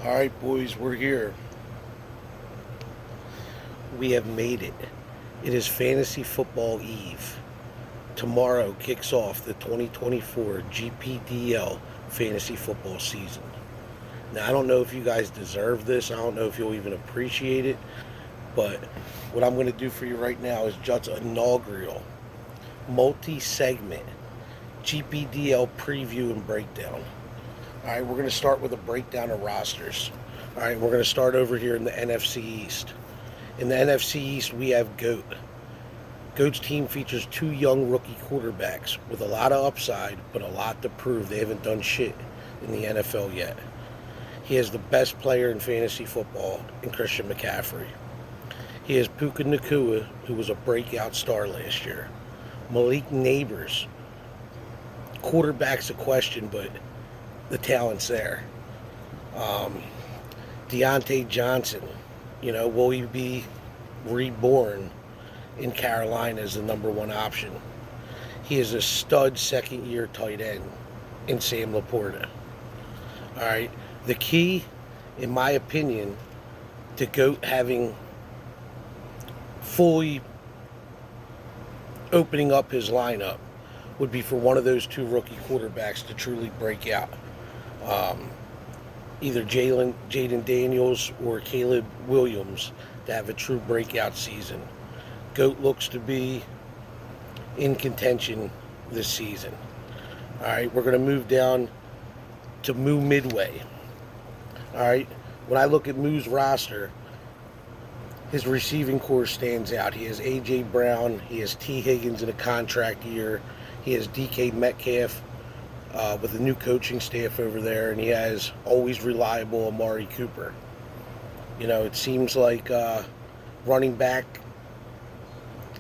All right, boys, we're here. We have made it. It is Fantasy Football Eve. Tomorrow kicks off the 2024 gpdl fantasy football season. Now, I don't know if you guys deserve this. I don't know if you'll even appreciate it. But what I'm going to do for you right now is just an inaugural multi-segment gpdl preview and breakdown. All right, we're going to start with a breakdown of rosters. All right, we're going to start over here in the NFC East. In the NFC East, we have GOAT. GOAT's team features two young rookie quarterbacks with a lot of upside, but a lot to prove. They haven't done shit in the NFL yet. He has the best player in fantasy football in Christian McCaffrey. He has Puka Nacua, who was a breakout star last year. Malik Neighbors. Quarterback's a question, but the talent's there. Deontay Johnson. Will he be reborn in Carolina as the number one option? He is a stud second-year tight end in Sam Laporta. All right. The key, in my opinion, to GOAT having fully opening up his lineup would be for one of those two rookie quarterbacks to truly break out. Either Jaden Daniels or Caleb Williams to have a true breakout season. GOAT looks to be in contention this season. All right, we're going to move down to Moo Midway. All right, when I look at Moo's roster, his receiving core stands out. He has A.J. Brown. He has T. Higgins in a contract year. He has D.K. Metcalf with a new coaching staff over there, and he has always reliable Amari Cooper. It seems like running back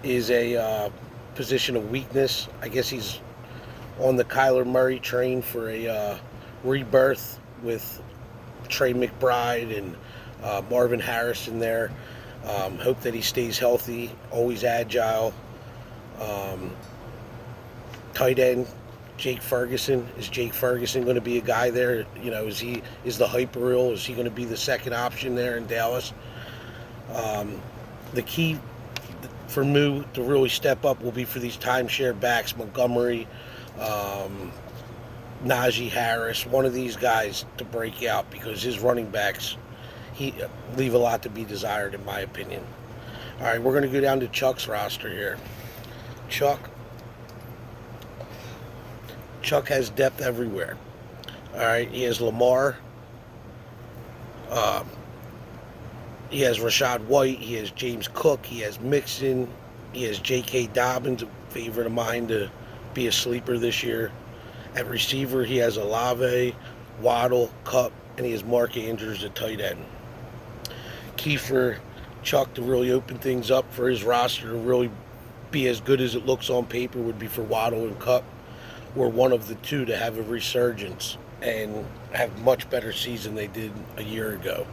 is a position of weakness. I guess he's on the Kyler Murray train for a rebirth with Trey McBride and Marvin Harrison there. Hope that he stays healthy, always agile. Tight end, Jake Ferguson. Is Jake Ferguson going to be a guy there? Is the hype real? Is he going to be the second option there in Dallas? The key for Moo to really step up will be for these timeshare backs, Montgomery, Najee Harris, one of these guys to break out, because his running backs leave a lot to be desired, in my opinion. All right, we're going to go down to Chuck's roster here. Chuck has depth everywhere. All right, he has Lamar. He has Rashad White. He has James Cook. He has Mixon. He has J.K. Dobbins, a favorite of mine to be a sleeper this year. At receiver, he has Olave, Waddle, Kupp, and he has Mark Andrews at tight end. Key for Chuck to really open things up for his roster to really be as good as it looks on paper would be for Waddle and Kupp, or one of the two to have a resurgence and have much better season they did a year ago.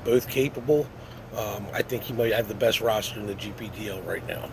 Both capable. I think he might have the best roster in the GPDL right now.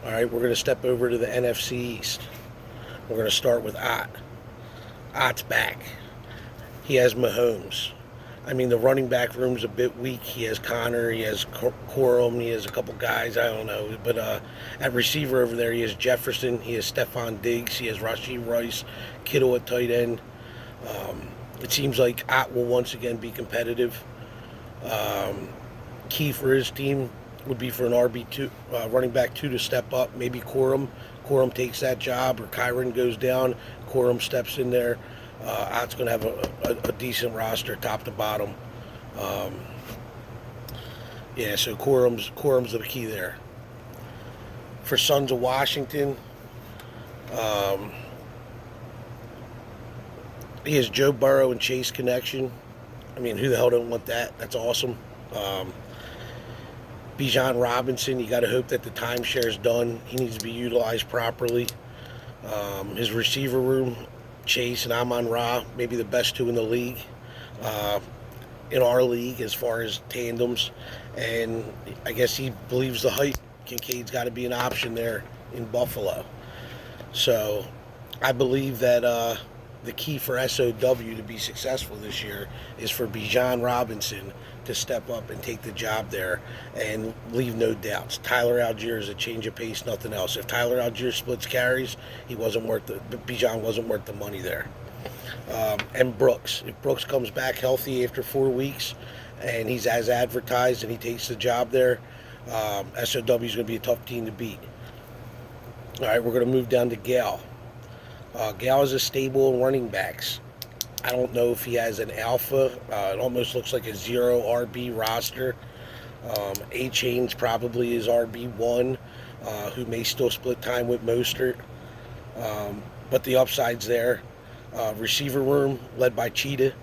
All right, we're going to step over to the NFC East. We're going to start with Ott. Ott's back. He has Mahomes. The running back room's a bit weak. He has Connor, he has Corum, he has a couple guys, I don't know. But at receiver over there, he has Jefferson, he has Stephon Diggs, he has Rashee Rice, Kittle at tight end. It seems like Ott will once again be competitive. Key for his team would be for an RB2, running back 2 to step up. Maybe Corum Corum takes that job, or Kyron goes down, Corum steps in there. Ott's going to have a decent roster, top to bottom. So Corum's the key there. For Sons of Washington, he has Joe Burrow and Chase connection. Who the hell don't want that? That's awesome. Bijan Robinson, you got to hope that the timeshare is done. He needs to be utilized properly. His receiver room, Chase and Amon-Ra, maybe the best two in the league, in our league as far as tandems. And I guess he believes the hype. Kincaid's got to be an option there in Buffalo. So I believe that the key for SOW to be successful this year is for Bijan Robinson to step up and take the job there and leave no doubts. Tyler Algier is a change of pace, nothing else. If Tyler Algier splits carries, he wasn't worth Bijan wasn't worth the money there. And Brooks, if Brooks comes back healthy after 4 weeks and he's as advertised and he takes the job there, SOW is going to be a tough team to beat. All right, we're going to move down to Gale. Gale is a stable in running backs. I don't know if he has an alpha. It almost looks like a zero RB roster. A-Chain's probably is RB1, who may still split time with Mostert. But the upside's there. Receiver room led by Cheetah.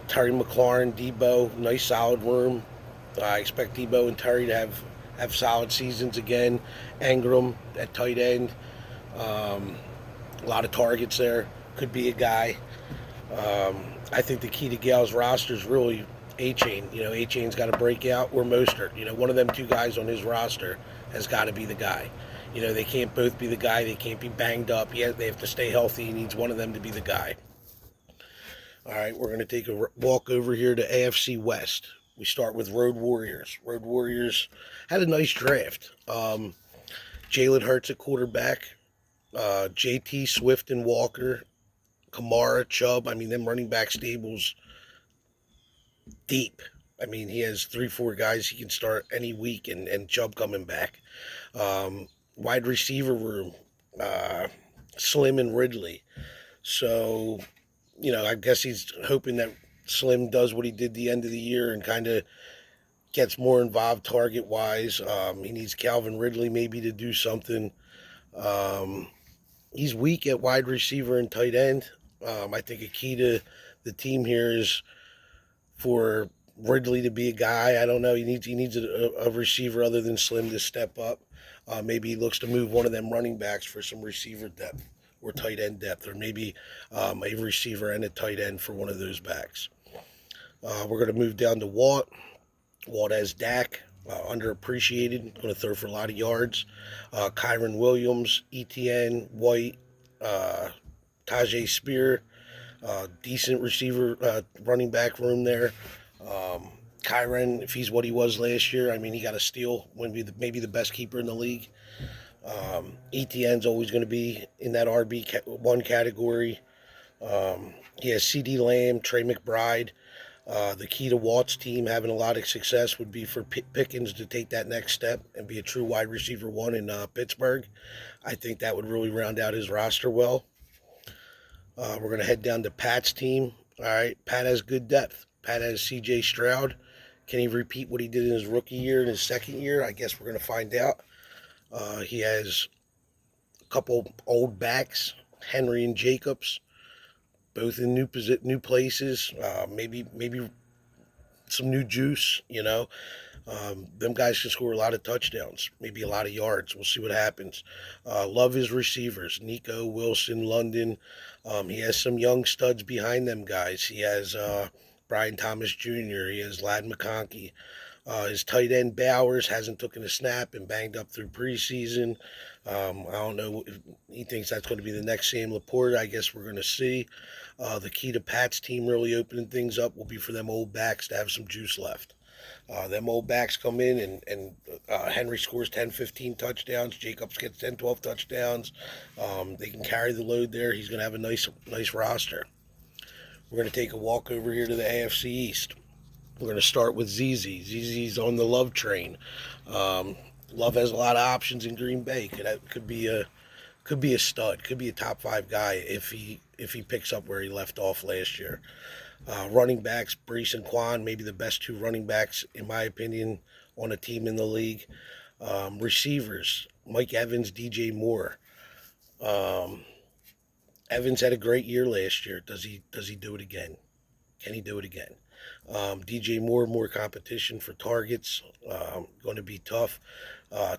Terry McLaurin, Debo, nice solid room. I expect Debo and Terry to have solid seasons again. Engram at tight end. A lot of targets there. Could be a guy. I think the key to Gale's roster is really A-Chain. A-Chain's got to break out, or Mostert. One of them two guys on his roster has got to be the guy. They can't both be the guy. They can't be banged up. Yeah, they have to stay healthy. He needs one of them to be the guy. All right, we're going to take a walk over here to AFC West. We start with Road Warriors. Road Warriors had a nice draft. Jalen Hurts at quarterback. JT, Swift, and Walker. Kamara, Chubb. Them running back stables deep. He has 3-4 guys he can start any week, and Chubb coming back. Wide receiver room, Slim and Ridley. So, I guess he's hoping that Slim does what he did the end of the year and kind of gets more involved target-wise. He needs Calvin Ridley maybe to do something. He's weak at wide receiver and tight end. I think a key to the team here is for Ridley to be a guy. I don't know. He needs a receiver other than Slim to step up. Maybe he looks to move one of them running backs for some receiver depth or tight end depth, or maybe a receiver and a tight end for one of those backs. We're going to move down to Walt. Walt has Dak, underappreciated, going to throw for a lot of yards. Kyron Williams, ETN, White, Tajay Spear, decent receiver, running back room there. Kyron, if he's what he was last year, he got a steal, maybe the best keeper in the league. ETN's always going to be in that RB1 category. He has CD Lamb, Trey McBride. The key to Walt's team having a lot of success would be for Pickens to take that next step and be a true wide receiver one in Pittsburgh. I think that would really round out his roster well. We're going to head down to Pat's team. All right, Pat has good depth. Pat has C.J. Stroud. Can he repeat what he did in his rookie year and his second year? I guess we're going to find out. He has a couple old backs, Henry and Jacobs, both in new places. Maybe some new juice. Them guys can score a lot of touchdowns, maybe a lot of yards. We'll see what happens. Love his receivers, Nico, Wilson, London. He has some young studs behind them guys. He has Brian Thomas Jr., he has Ladd McConkey. His tight end Bowers hasn't taken a snap and banged up through preseason. I don't know if he thinks that's going to be the next Sam Laporte. I guess we're going to see. The key to Pat's team really opening things up will be for them old backs to have some juice left. Them old backs come in and Henry scores 10, 15 touchdowns. Jacobs gets 10, 12 touchdowns. They can carry the load there. He's going to have a nice roster. We're going to take a walk over here to the AFC East. We're going to start with ZZ. ZZ's on the Love train. Love has a lot of options in Green Bay. Could be a stud. Could be a top 5 guy if he picks up where he left off last year. Running backs, Brees and Quan, maybe the best 2 running backs, in my opinion, on a team in the league. Receivers, Mike Evans, DJ Moore. Evans had a great year last year. Does he do it again? Can he do it again? DJ Moore, more competition for targets. Going to be tough.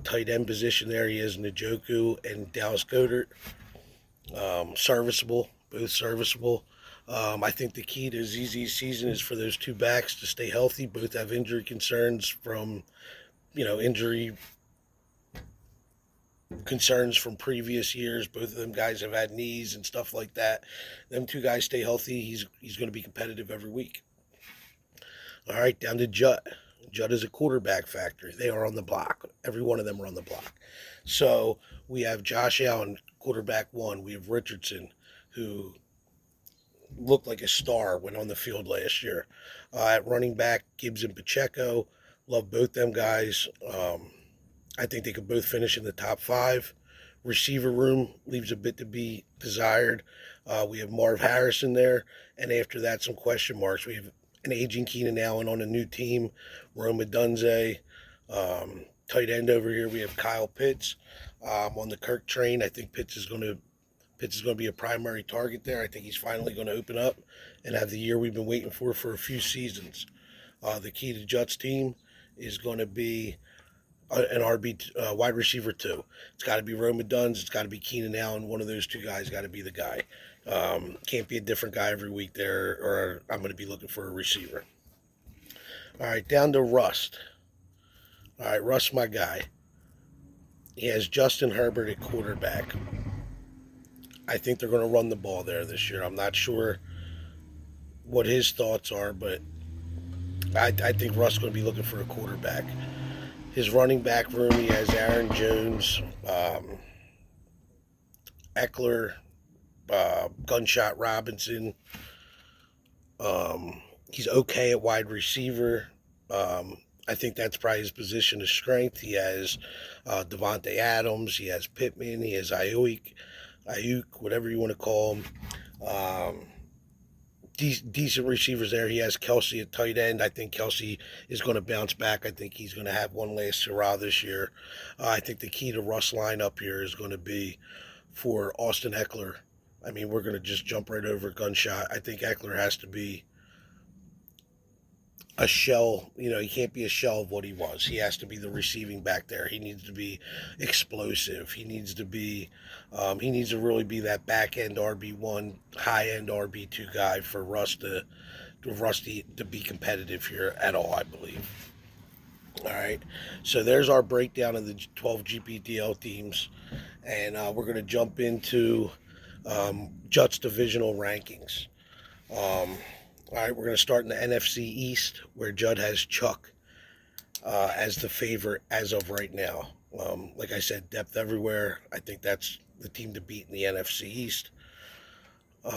Tight end position there, he has Njoku and Dallas Goedert. Serviceable, both serviceable. I think the key to ZZ's season is for those 2 backs to stay healthy. Both have injury concerns from, injury concerns from previous years. Both of them guys have had knees and stuff like that. Them two guys stay healthy. He's going to be competitive every week. All right, down to Judd. Judd is a quarterback factory. They are on the block. Every one of them are on the block. So we have Josh Allen, quarterback one. We have Richardson, who looked like a star when on the field last year. At running back, Gibbs and Pacheco. Love both them guys. I think they could both finish in the top five. Receiver room leaves a bit to be desired. We have Marv Harrison there, and after that, some question marks. We have an aging Keenan Allen on a new team, Roma Dunze. Tight end over here, we have Kyle Pitts. On the Kirk train, I think Pitts is going to be a primary target there. I think he's finally going to open up and have the year we've been waiting for a few seasons. The key to Judd's team is going to be an RB wide receiver too. It's got to be Roma Duns. It's got to be Keenan Allen. One of those two guys got to be the guy. Can't be a different guy every week there, or I'm going to be looking for a receiver. All right, down to Rust. All right, Rust, my guy. He has Justin Herbert at quarterback. I think they're going to run the ball there this year. I'm not sure what his thoughts are, but I think Russ is going to be looking for a quarterback. His running back room, he has Aaron Jones, Eckler, Gunshot Robinson. He's okay at wide receiver. I think that's probably his position of strength. He has Devontae Adams. He has Pittman. He has Ayuk, whatever you want to call him. Decent receivers there. He has Kelsey at tight end. I think Kelsey is going to bounce back. I think he's going to have one last hurrah this year. I think the key to Russ lineup here is going to be for Austin Eckler. I mean, we're going to just jump right over Gunshot. I think Eckler has to be a shell. He can't be a shell of what he was. He has to be the receiving back there. He needs to be explosive. He needs to really be that back end RB1, high end RB2 guy for Rusty to be competitive here at all, I believe. All right, so there's our breakdown of the 12 gpdl teams, and we're going to jump into Jutt's divisional rankings. All right, we're going to start in the NFC East, where Judd has Chuck as the favorite as of right now. Like I said, depth everywhere. I think that's the team to beat in the NFC East. We're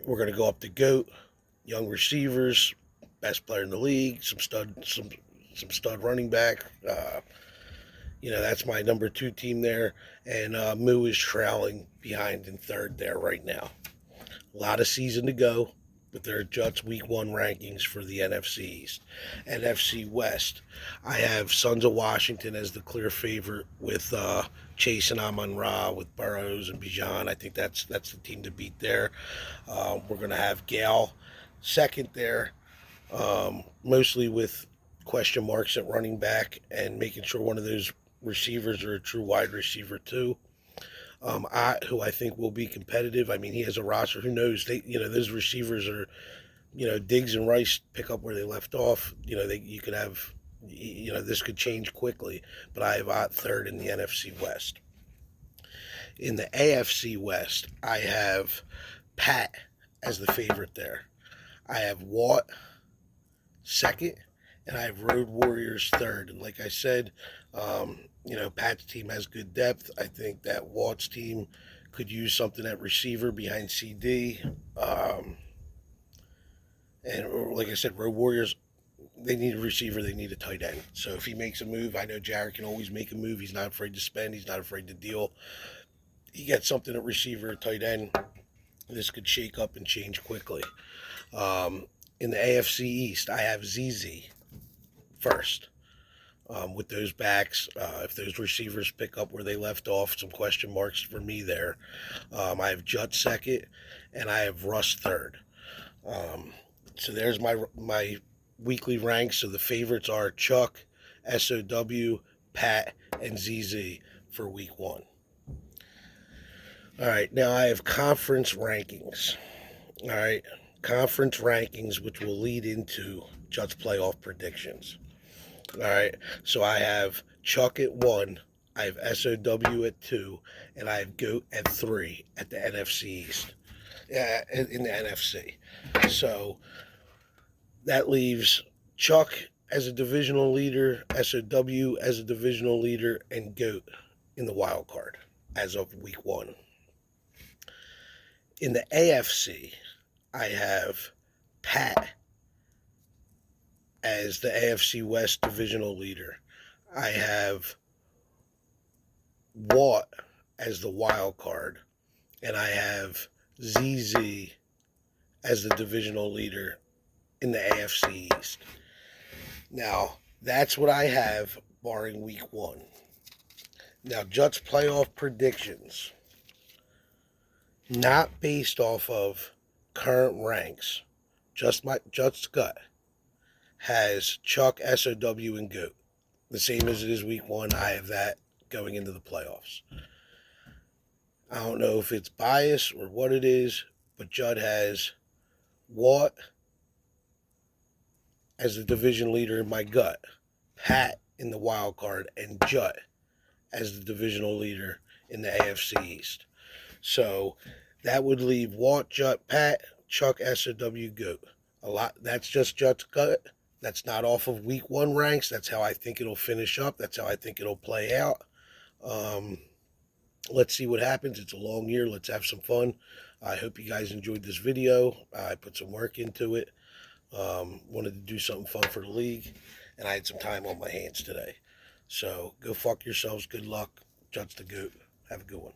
going to go up to GOAT, young receivers, best player in the league, some stud running back. That's my number 2 team there, and Moo is trailing behind in third there right now. A lot of season to go, but they're Judd's Week 1 rankings for the NFC East. NFC West, I have Sons of Washington as the clear favorite with Chase and Amon-Ra, with Burrows and Bijan. I think that's the team to beat there. We're going to have Gale second there, mostly with question marks at running back and making sure one of those receivers are a true wide receiver too. Who I think will be competitive. I mean, he has a roster. Who knows? Those receivers are, Diggs and Rice pick up where they left off. You could have, this could change quickly. But I have Ott third in the NFC West. In the AFC West, I have Pat as the favorite there. I have Watt second, and I have Road Warriors third. And like I said, Pat's team has good depth. I think that Watt's team could use something at receiver behind CD. And like I said, Road Warriors, they need a receiver. They need a tight end. So if he makes a move, I know Jared can always make a move. He's not afraid to spend. He's not afraid to deal. He gets something at receiver, tight end. This could shake up and change quickly. In the AFC East, I have ZZ first. With those backs, if those receivers pick up where they left off, some question marks for me there. I have Judd second, and I have Russ third. So there's my weekly ranks. So the favorites are Chuck, SOW, Pat, and ZZ for Week 1. All right, now I have conference rankings. All right, conference rankings, which will lead into Judd's playoff predictions. All right, so I have Chuck at 1. I have SOW at 2, and I have GOAT at 3 at the NFC East. In the NFC. So that leaves Chuck as a divisional leader, SOW as a divisional leader, and GOAT in the wild card as of week 1. In the AFC, I have Pat as the AFC West divisional leader. I have Watt as the wild card, and I have ZZ as the divisional leader in the AFC East. Now, that's what I have barring week 1. Now, Jutt's playoff predictions, not based off of current ranks, Jutt's gut has Chuck, SOW, and GOAT. The same as it is week 1. I have that going into the playoffs. I don't know if it's bias or what it is, but Judd has Watt as the division leader in my gut, Pat in the wild card, and Judd as the divisional leader in the AFC East. So that would leave Watt, Judd, Pat, Chuck, SOW, GOAT. A lot. That's just Judd's gut. That's not off of week 1 ranks. That's how I think it'll finish up. That's how I think it'll play out. Let's see what happens. It's a long year. Let's have some fun. I hope you guys enjoyed this video. I put some work into it. Wanted to do something fun for the league, and I had some time on my hands today. So go fuck yourselves. Good luck. Judge the GOAT. Have a good one.